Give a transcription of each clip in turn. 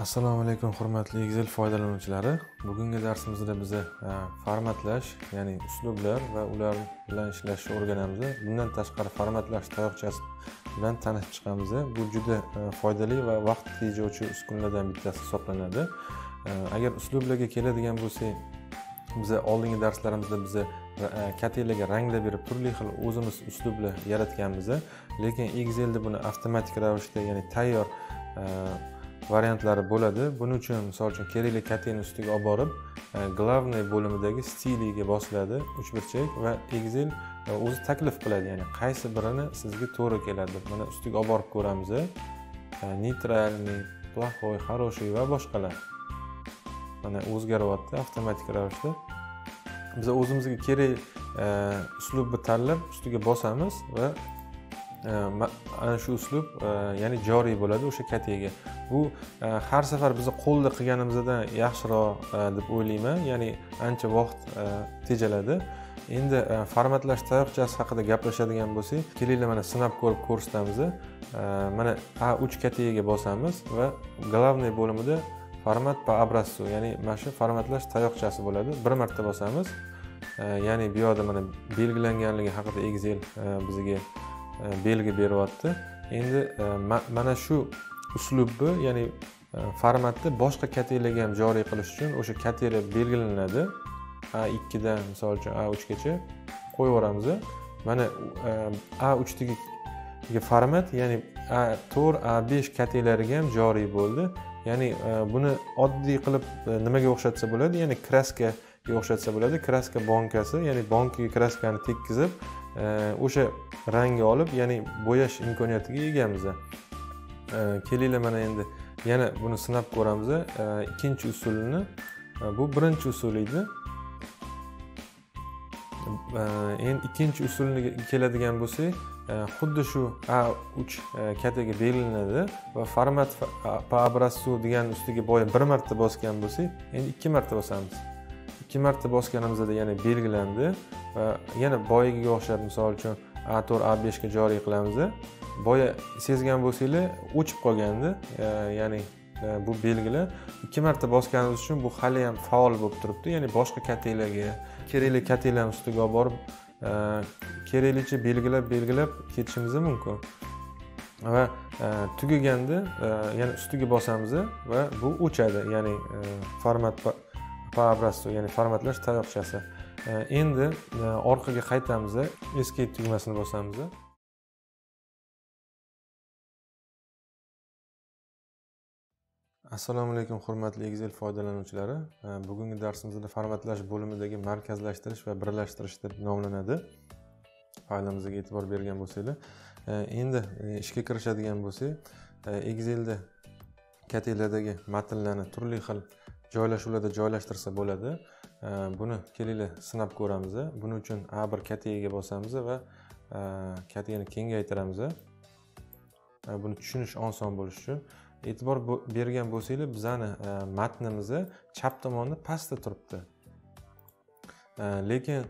Assalomu alaykum hurmatli Excel foydalanuvchilari. Bugungi darsimizda biz formatlash, ya'ni uslublar va ular bilan ishlashni o'rganamiz. Bundan tashqari formatlash tayoqchasi bilan tanishib chiqamiz. Bu juda foydali va vaqt tejovchi uskunalardan bittasi hisoblanadi. Agar uslublarga keladigan bo'lsak, biz oldingi darslarimizda biz katalogga ranglar berib turli xil o'zimiz uslublar yaratganmiz. Lekin Excelda buni avtomatik ravishda, ya'ni tayyor variantlari bo'ladi. Buning uchun misol uchun kerakli katani ustiga olib borib, glavniy bo'limidagi stiliga bosiladi, uchburchak va Excel o'zi taklif qiladi, ya'ni qaysi birini sizga to'g'ri keladi. Mana ustiga olib borib ko'ramiz. Neytralniy, плохой, хороший va boshqalar. Mana o'zgaryapti avtomatik ravishda. Biz o'zimizga kerak uslubni tanlab ustiga bosamiz va ana shu uslub ya'ni joriy bo'ladi o'sha kataga. Bu har safar biz qo'lda qilganimizdan yaxshiroq deb o'ylayman, ya'ni ancha vaqt tejaladi. Endi formatlash tayoqchasi haqida gaplashadigan bo'lsak, kelinglar mana sinab ko'rib ko'rsatamiz. Mana A3 kataga bosamiz va glavniy bo'limida format по образцу, ya'ni mana shu formatlash tayoqchasi bo'ladi. Bir marta bosamiz. Ya'ni bu yerda mana belgilanganligi haqida Excel bizga belgi beryapti. Endi mana shu uslubni, ya'ni formatni boshqa katalarga ham joriy qilish uchun o'sha katalar belgilanadi. A2 dan misol uchun A3 gacha qo'yib yuboramiz. Mana A3 dagi format, ya'ni A4, A5 katalariga ham joriy bo'ldi. Ya'ni buni oddiy qilib nimaga o'xshatsa bo'ladi? Ya'ni kraskaga o'xshatsa bo'ladi. Kraska bankasi, ya'ni bankaga kraskani tekkizib, o'sha rangni olib, ya'ni bo'yash imkoniyatiga egamiz. Kelinglar mana endi yana buni sinab ko'ramiz. Ikkinchi usulini, bu birinchi usul edi. Endi ikkinchi usulga keladigan bo'lsak, xuddi shu A3 kataga belgilanadi va format по образцу degan ustiga boya bir marta bosgan bo'lsak, endi ikki marta bosamiz. Ikki marta bosganimizda yana belgilandi va yana boyagiga o'xshab misol uchun A4, A5 ga joriy qilamiz. Boya sezgan bo'lsanglar o'chib qolgandi, ya'ni bu belgilar ikki marta bosganimiz uchun bu hali ham faol bo'lib turibdi. Ya'ni boshqa katalarga, kerakli katalar ustiga olib borib, keraklicha belgilab ketishimiz mumkin. Va tugaganda yana ustiga bosamiz va bu o'chadi, ya'ni format по образцу, ya'ni formatlash tayoqchasi. Endi orqaga qaytamiz, escape tugmasini bosamiz. Assalomu alaykum hurmatli Excel foydalanuvchilari. Bugungi darsimizda formatlash bo'limidagi markazlashtirish va birlashtirish deb nomlanadi. Faylimizga e'tibor bergan bo'lsanglar, endi ishga kirishadigan bo'lsak, Excelda katalardagi matnlarni turli xil joylashuvlarda joylashtirsa bo'ladi. Buni kelinglar sinab ko'ramiz. Buning uchun A1 kataga bosamiz va katani kengaytiramiz. Buni tushunish oson bo'lishi uchun e'tibor bergan bo'lsanglar, bizani matnimiz chap tomonda pastda turibdi. Lekin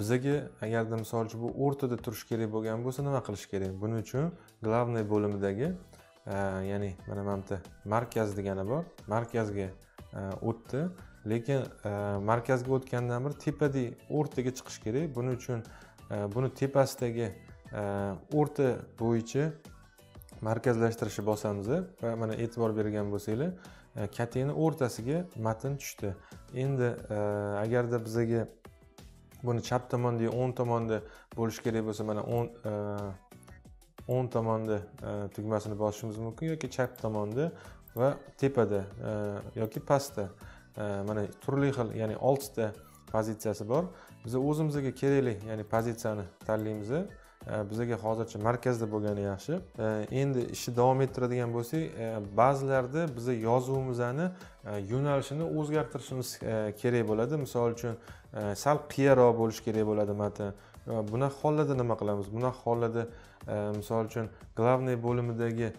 bizga agarda misol uchun bu o'rtada turish kerak bo'lgan bo'lsa, nima qilish kerak? Buning uchun glavniy bo'limidagi, ya'ni mana bu yerda markaz degani bor. Markazga o'tdi. Lekin markazga o'tgandan bir tepadagi o'rtaga chiqish kerak. Buning uchun buni tepasidagi o'rta bo'yicha markazlashtirishni bosamiz va mana e'tibor bergan bo'lsanglar, katani o'rtasiga matn tushdi. Endi agarda bizga buni chap tomonda, o'ng tomonda bo'lish kerak bo'lsa, mana o'ng tomonda tugmasini bosishimiz mumkin yoki chap tomonda va tepada yoki pastda. Mana turli xil, ya'ni 6 ta pozitsiyasi bor. Biz o'zimizga kerakli, ya'ni pozitsiyani tanlaymiz. Bizga hozircha markazda bo'lgani yaxshi. Endi ishni davom ettiradigan bo'lsak, ba'zilarda biz yozuvimizni yo'nalishini o'zgartirishimiz kerak bo'ladi. Misol uchun sal qiyaroq bo'lishi kerak bo'ladi matn. Buni hollarda nima qilamiz? Buni hollarda misol uchun glavniy bo'limidagi,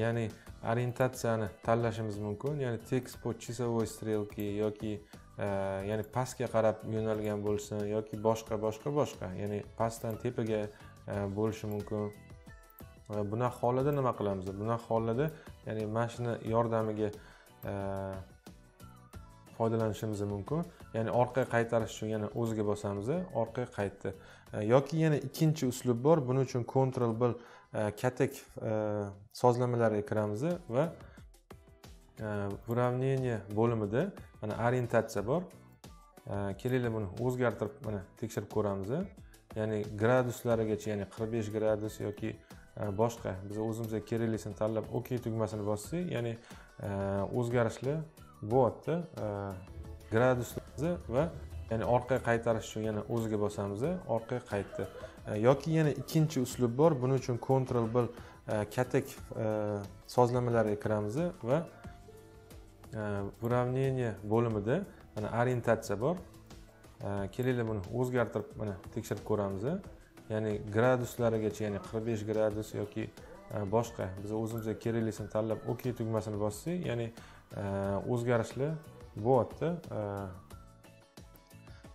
ya'ni orientatsiyani tanlashimiz mumkin. Ya'ni tekst по часовой стрелке yoki ya'ni pastga qarab yo'nalgan bo'lsin yoki boshqa, ya'ni pastdan tepaga bo'lishi mumkin. bunaqa holada nima qilamiz? Bunaqa holada ya'ni mashina yordamiga foydalanishimiz mumkin. Ya'ni orqaga qaytarish uchun yana o'ziga bosamiz, orqaga qaytdi. Yoki yana ikkinchi uslub bor. Buning uchun Ctrl bil katak sozlamalarga kiramiz va uravnение bo'limida mana orientatsiya bor. Kelinglar buni o'zgartirib mana tekshirib ko'ramiz. Ya'ni graduslarigacha, ya'ni 45 gradus yoki boshqa biz o'zimizga keraklisini tanlab OK tugmasini bossak, ya'ni o'zgarishlar bo'lyapti. Graduslar va ya'ni orqaga qaytarish uchun yana o'ziga bosamiz, orqaga qaytdi. Yoki yana ikkinchi uslub bor. Buning uchun Ctrl bil katak sozlamalarga kiramiz va uravnение bo'limida mana orientatsiya bor. Kelinglar buni o'zgartirib mana tekshirib ko'ramiz. Ya'ni graduslarigacha, ya'ni 45 gradus yoki boshqa biz o'zimizga keraklisini tanlab OK tugmasini bossak, ya'ni o'zgarishlar bo'lyapti.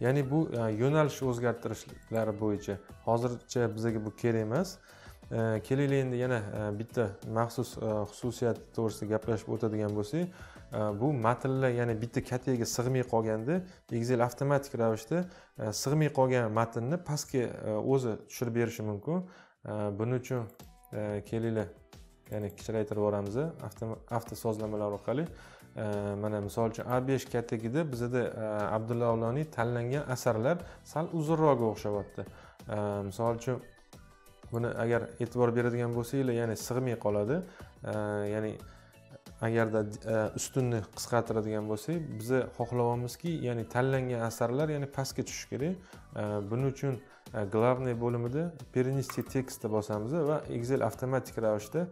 Ya'ni bu yo'nalish o'zgartirishlari bo'yicha hozircha bizga bu kerak emas. Kelinglar endi yana bitta maxsus xususiyat to'g'risida gaplashib o'tadigan bo'lsak, bu matnlar ya'ni bitta kataga sig'may qolganda Excel avtomatik ravishda sig'may qolgan matnni pastga o'zi tushirib berishi mumkin. Buning uchun kelinglar ya'ni kichraytirib yuboramiz avto sozlamalar orqali. Mana misol uchun A5 katagida bizda Abdulla Avloniy tanlangan asarlar sal uzunroq o'xshayapti. Misol uchun buni agar e'tibor beradigan bo'lsanglar, ya'ni sig'may qoladi. Ya'ni agarda ustunni qisqartiradigan bo'lsak, biz xohlayapmizki, ya'ni tanlangan asarlar ya'ni pastga tushishi kerak. Buning uchun главный bo'limida перенести tekstni bosamiz va Excel avtomatik ravishda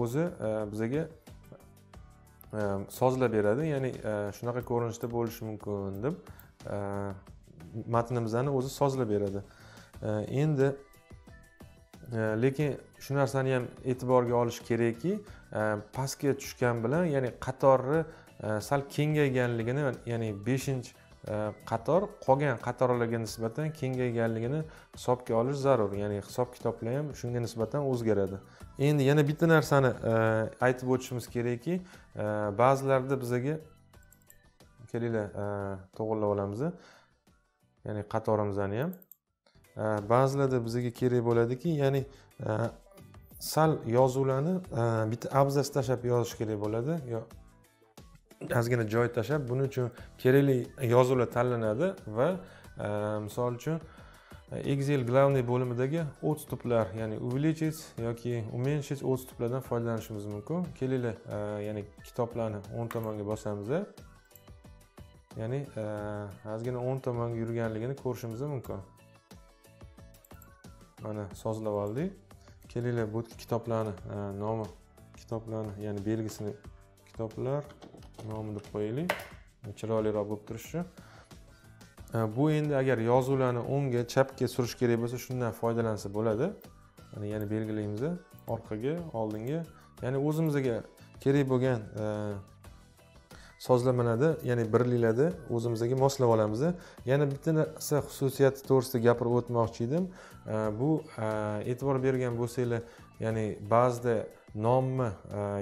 o'zi bizga sozlab beradi. Ya'ni shunaqa ko'rinishda bo'lishi mumkin deb matnimizni o'zi sozlab beradi. Endi lekin shu narsani ham e'tiborga olish kerakki, pastga tushgan bilan ya'ni qatorni sal kengayganligini, ya'ni 5-qator qolgan qatorlarga nisbatan kengayganligini hisobga olish zarur. Ya'ni hisob-kitoblar ham shunga nisbatan o'zgaradi. Endi yana bitta narsani aytib o'tishimiz kerakki, ba'zilarda bizga kelinglar to'g'rilab olamiz. Ya'ni qatorimizni ham ba'zilarda bizga kerak bo'ladiki, ya'ni sal yozuvlarni bitta abzas tashlab yozish kerak bo'ladi. Yo ozgina joy tashlab, buning uchun kerakli yozuvlar tanlanadi va misol uchun Excel главный bo'limidagi odstuplar, ya'ni увеличить yoki уменьшить odstuplardan foydalanishimiz mumkin. Kelinglar, ya'ni kitoblarni o'ng tomonga bosamiz. Ya'ni ozgina o'ng tomonga yurganligini ko'rishimiz mumkin. Mana sozlab oldik. Kelinglar, bu kitoblarni nomi, kitoblarni ya'ni belgisini kitoblar nomi deb qo'yaylik. Chiroyliroq bo'lib turishi. Bu endi agar yozuvlarni o'ngga, chapga surish kerak bo'lsa, shundan foydalansa bo'ladi. Mana yana belgilaymiz, orqaga, oldinga. Ya'ni o'zimizga kerak bo'lgan sozlamalarda, ya'ni birliklarda o'zimizga moslab olamiz. Yana bitta narsa xususiyati to'g'risida gapirib o'tmoqchi edim. Bu e'tibor bergan bo'lsanglar, ya'ni ba'zida nomni,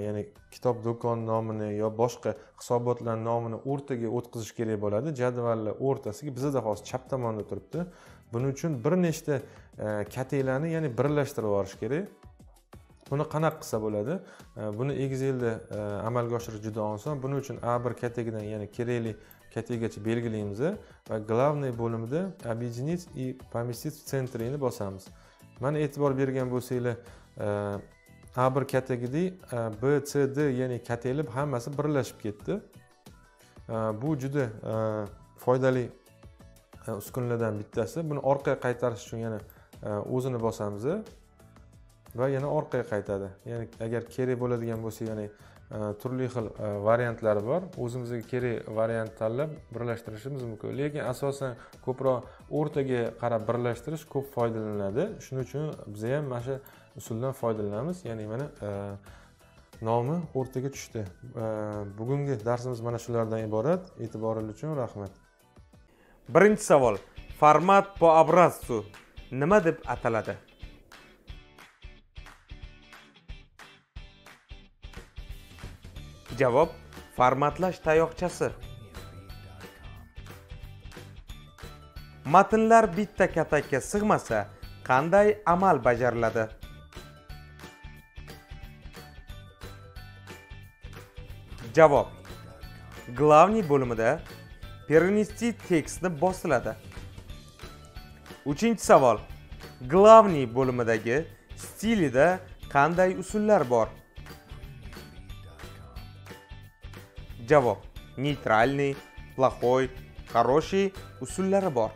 ya'ni kitob do'kon nomini yo boshqa hisobotlar nomini o'rtaga o'tkazish kerak bo'ladi. Jadvallar o'rtasiga bizda hozir chap tomonda turibdi. Buning uchun bir nechta kataklarni, ya'ni birlashtirib yuborish kerak. Buni qanaqa qilsa bo'ladi? Buni Excelda amalga oshirish juda oson. Buning uchun A1 katagidan, ya'ni kerakli katagacha belgilaymiz va главный bo'limida объединить и поместить в центре ni bosamiz. Mana e'tibor bergan bo'lsanglar, A1 katagidek B, C, D ya'ni kataklar hammasi birlashib ketdi. Bu juda foydali uskunalardan bittasi. Buni orqaga qaytarish uchun yana o'zini bosamiz va yana orqaga qaytadi. Ya'ni agar kerak bo'ladigan bo'lsa, ya'ni turli xil variantlari bor. O'zimizga kerak variant tanlab birlashtirishimiz mumkin. Lekin asosan ko'proq o'rtaga qarab birlashtirish ko'p foydalaniladi. Shuning uchun biz ham mana shu usuldan foydalanamiz. Ya'ni mana nomi o'rtaga tushdi. Bugungi darsimiz mana shulardan iborat. E'tiboringiz uchun rahmat. Birinchi savol. Format по образцу nima deb ataladi? Javob: formatlash tayoqchasi. Matnlar bitta katakka sig'masa, qanday amal bajariladi? Javob: Glavniy bo'limida перенести tekstni bosiladi. 3-savol. Glavniy bo'limidagi stilida qanday usullar bor? Javob: neytralniy, плохой, хороший usullari bor.